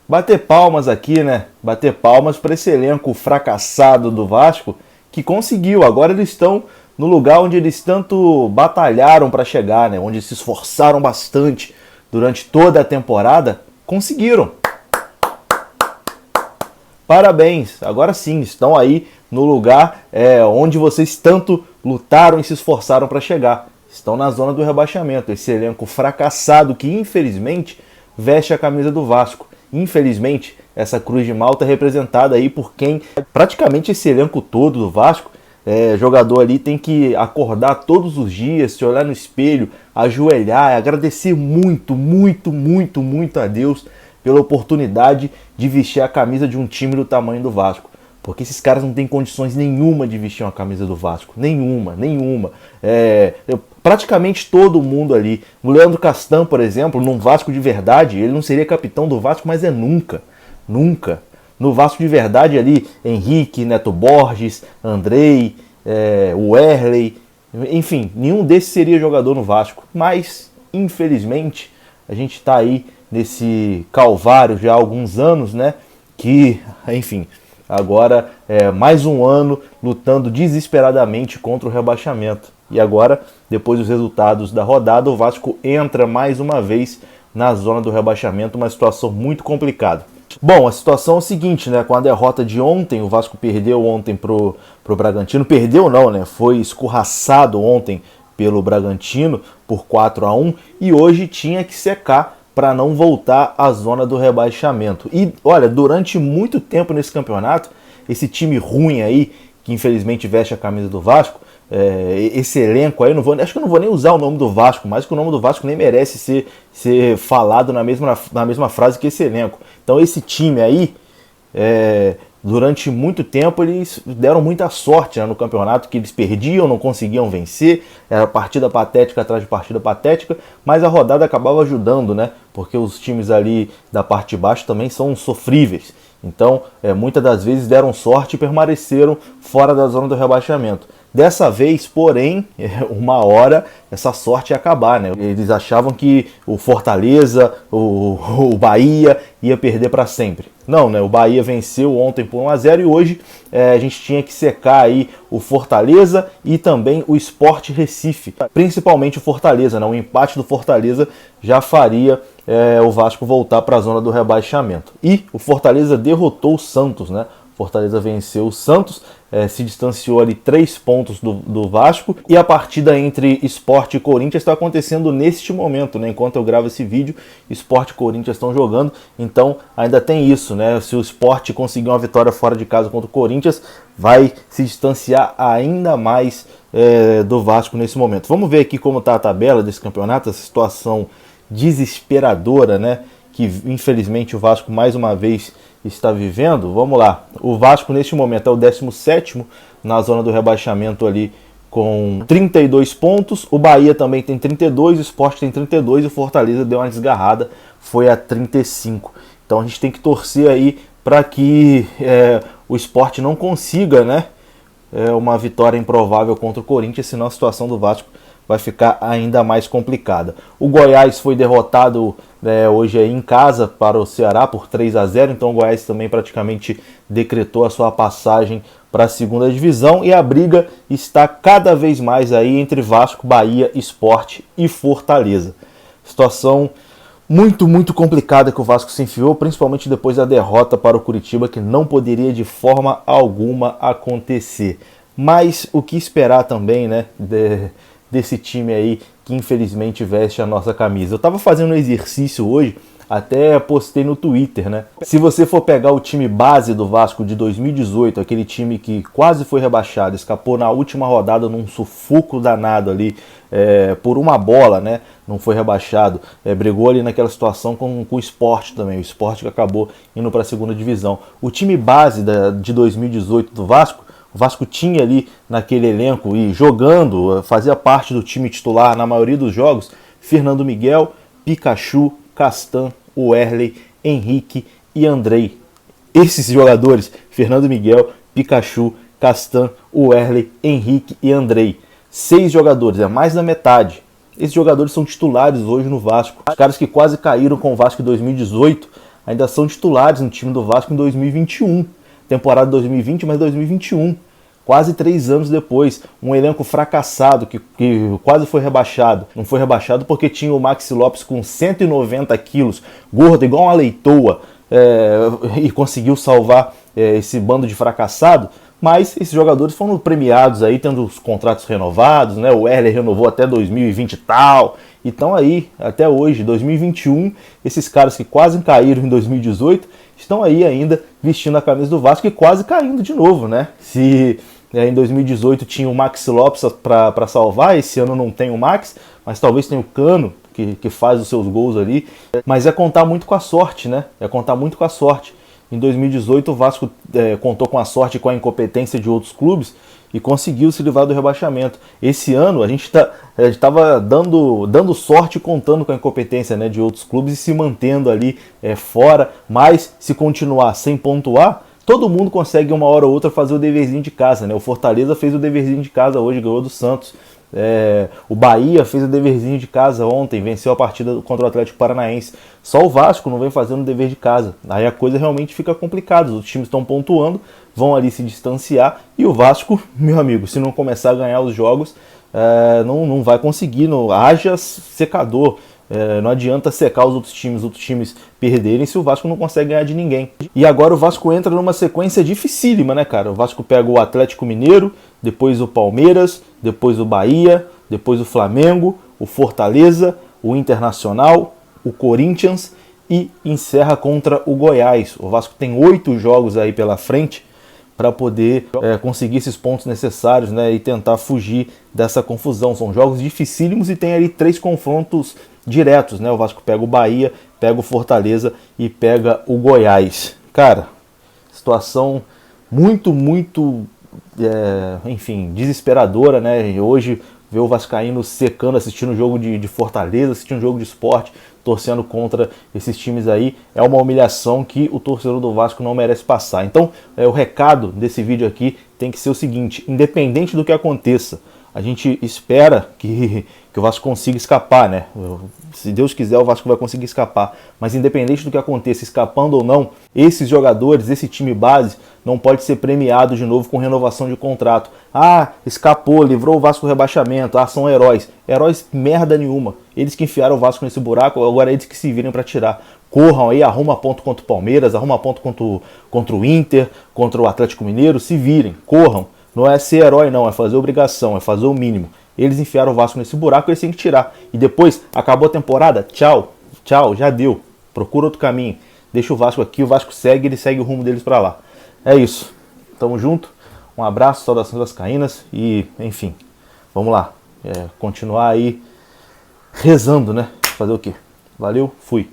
bater palmas aqui, né? Bater palmas para esse elenco fracassado do Vasco que conseguiu. Agora eles estão no lugar onde eles tanto batalharam para chegar, né? Onde se esforçaram bastante durante toda a temporada. Conseguiram. Parabéns. Agora sim, estão aí no lugar onde vocês tanto lutaram e se esforçaram para chegar. Estão na zona do rebaixamento. Esse elenco fracassado que infelizmente veste a camisa do Vasco. Infelizmente, essa cruz de malta é representada aí por quem praticamente esse elenco todo do Vasco, jogador ali tem que acordar todos os dias, se olhar no espelho, ajoelhar, agradecer muito, muito, muito, muito a Deus pela oportunidade de vestir a camisa de um time do tamanho do Vasco. Porque esses caras não têm condições nenhuma de vestir uma camisa do Vasco. Nenhuma. Praticamente todo mundo ali. O Leandro Castan, por exemplo, num Vasco de verdade, ele não seria capitão do Vasco, mas nunca. Nunca. No Vasco de verdade ali, Henrique, Neto Borges, Andrei, Werley, enfim, nenhum desses seria jogador no Vasco. Mas, infelizmente, a gente está aí nesse calvário já há alguns anos, né? Que, enfim, agora mais um ano lutando desesperadamente contra o rebaixamento. E agora, depois dos resultados da rodada, o Vasco entra mais uma vez na zona do rebaixamento, uma situação muito complicada. Bom, a situação é o seguinte, né? Com a derrota de ontem, o Vasco perdeu ontem pro Bragantino. Perdeu não, né? Foi escorraçado ontem pelo Bragantino por 4-1 e hoje tinha que secar para não voltar à zona do rebaixamento. E olha, durante muito tempo nesse campeonato, esse time ruim aí, que infelizmente veste a camisa do Vasco, esse elenco aí, acho que eu não vou nem usar o nome do Vasco, mas que o nome do Vasco nem merece ser falado na mesma frase que esse elenco. Então esse time aí, durante muito tempo eles deram muita sorte, né, no campeonato, que eles perdiam, não conseguiam vencer, era partida patética atrás de partida patética, mas a rodada acabava ajudando, né, porque os times ali da parte de baixo também são sofríveis. Então, muitas das vezes deram sorte e permaneceram fora da zona do rebaixamento. Dessa vez, porém, uma hora essa sorte ia acabar, né? Eles achavam que o Fortaleza, o Bahia ia perder para sempre. Não, né? O Bahia venceu ontem por 1-0 e hoje a gente tinha que secar aí o Fortaleza e também o Sport Recife. Principalmente o Fortaleza, né? O empate do Fortaleza já faria o Vasco voltar para a zona do rebaixamento. E o Fortaleza derrotou o Santos, né? Fortaleza venceu o Santos, se distanciou ali 3 pontos do Vasco, e a partida entre Sport e Corinthians está acontecendo neste momento, né? Enquanto eu gravo esse vídeo, Sport e Corinthians estão jogando, então ainda tem isso, né? Se o Sport conseguir uma vitória fora de casa contra o Corinthians, vai se distanciar ainda mais do Vasco nesse momento. Vamos ver aqui como está a tabela desse campeonato, essa situação desesperadora, né? Que infelizmente o Vasco mais uma vez está vivendo. Vamos lá, o Vasco neste momento é o 17º na zona do rebaixamento ali com 32 pontos, o Bahia também tem 32, o Sport tem 32 e o Fortaleza deu uma desgarrada, foi a 35. Então a gente tem que torcer aí para que o Sport não consiga, né, uma vitória improvável contra o Corinthians, senão a situação do Vasco vai ficar ainda mais complicada. O Goiás foi derrotado hoje aí em casa para o Ceará por 3-0, então o Goiás também praticamente decretou a sua passagem para a segunda divisão e a briga está cada vez mais aí entre Vasco, Bahia, Sport e Fortaleza. Situação muito, muito complicada que o Vasco se enfiou, principalmente depois da derrota para o Curitiba, que não poderia de forma alguma acontecer. Mas o que esperar também, né, desse time aí que infelizmente veste a nossa camisa. Eu estava fazendo um exercício hoje, até postei no Twitter, né? Se você for pegar o time base do Vasco de 2018, aquele time que quase foi rebaixado, escapou na última rodada num sufoco danado ali, por uma bola, né? Não foi rebaixado, brigou ali naquela situação com o Sport também, o Sport que acabou indo para a segunda divisão. O time base de 2018 do Vasco, o Vasco tinha ali naquele elenco e jogando, fazia parte do time titular na maioria dos jogos, Fernando Miguel, Pikachu, Castan, Werley, Henrique e Andrei. Esses jogadores, Fernando Miguel, Pikachu, Castan, Werley, Henrique e Andrei. 6 jogadores, é mais da metade. Esses jogadores são titulares hoje no Vasco. Os caras que quase caíram com o Vasco em 2018, ainda são titulares no time do Vasco em 2021. Temporada 2020, mas 2021. Quase 3 anos depois, um elenco fracassado que quase foi rebaixado. Não foi rebaixado porque tinha o Maxi Lopes com 190 quilos, gordo igual uma leitoa, e conseguiu salvar esse bando de fracassado. Mas esses jogadores foram premiados aí, tendo os contratos renovados, né? O Erler renovou até 2020 e tal. Então aí, até hoje, 2021, esses caras que quase caíram em 2018, estão aí ainda vestindo a camisa do Vasco e quase caindo de novo, né? Se em 2018 tinha o Maxi Lopes para salvar, esse ano não tem o Max, mas talvez tenha o Cano, que faz os seus gols ali. Mas é contar muito com a sorte, né? É contar muito com a sorte. Em 2018 o Vasco contou com a sorte e com a incompetência de outros clubes e conseguiu se livrar do rebaixamento. Esse ano a gente estava dando sorte contando com a incompetência, né, de outros clubes e se mantendo ali fora, mas se continuar sem pontuar, todo mundo consegue uma hora ou outra fazer o deverzinho de casa, né? O Fortaleza fez o deverzinho de casa hoje, ganhou do Santos. O Bahia fez o deverzinho de casa ontem, venceu a partida contra o Atlético Paranaense. Só o Vasco não vem fazendo o dever de casa. Aí a coisa realmente fica complicada. Os times estão pontuando, vão ali se distanciar e o Vasco, meu amigo, se não começar a ganhar os jogos, não vai conseguir. Haja secador. Não adianta secar os outros times perderem se o Vasco não consegue ganhar de ninguém. E agora o Vasco entra numa sequência dificílima, né, cara? O Vasco pega o Atlético Mineiro, depois o Palmeiras, depois o Bahia, depois o Flamengo, o Fortaleza, o Internacional, o Corinthians e encerra contra o Goiás. O Vasco tem 8 jogos aí pela frente para poder conseguir esses pontos necessários, né, e tentar fugir dessa confusão. São jogos dificílimos e tem ali 3 confrontos diretos, né? O Vasco pega o Bahia, pega o Fortaleza e pega o Goiás. Cara, situação muito, enfim, desesperadora, né? E hoje ver o vascaíno secando, assistindo o jogo de Fortaleza, assistindo o jogo de Sport, torcendo contra esses times aí, é uma humilhação que o torcedor do Vasco não merece passar. Então, o recado desse vídeo aqui tem que ser o seguinte: independente do que aconteça, a gente espera que o Vasco consiga escapar, né? Se Deus quiser, o Vasco vai conseguir escapar. Mas independente do que aconteça, escapando ou não, esses jogadores, esse time base, não pode ser premiado de novo com renovação de contrato. Ah, escapou, livrou o Vasco do rebaixamento. Ah, são heróis. Heróis merda nenhuma. Eles que enfiaram o Vasco nesse buraco, agora eles que se virem para tirar. Corram aí, arruma ponto contra o Palmeiras, arruma ponto contra o Inter, contra o Atlético Mineiro, se virem, corram. Não é ser herói não, é fazer obrigação, é fazer o mínimo. Eles enfiaram o Vasco nesse buraco, eles têm que tirar. E depois, acabou a temporada, tchau, já deu. Procura outro caminho. Deixa o Vasco aqui, o Vasco segue, ele segue o rumo deles pra lá. É isso. Tamo junto. Um abraço, saudações vascaínas e, enfim, vamos lá. Continuar aí rezando, né? Fazer o quê? Valeu, fui.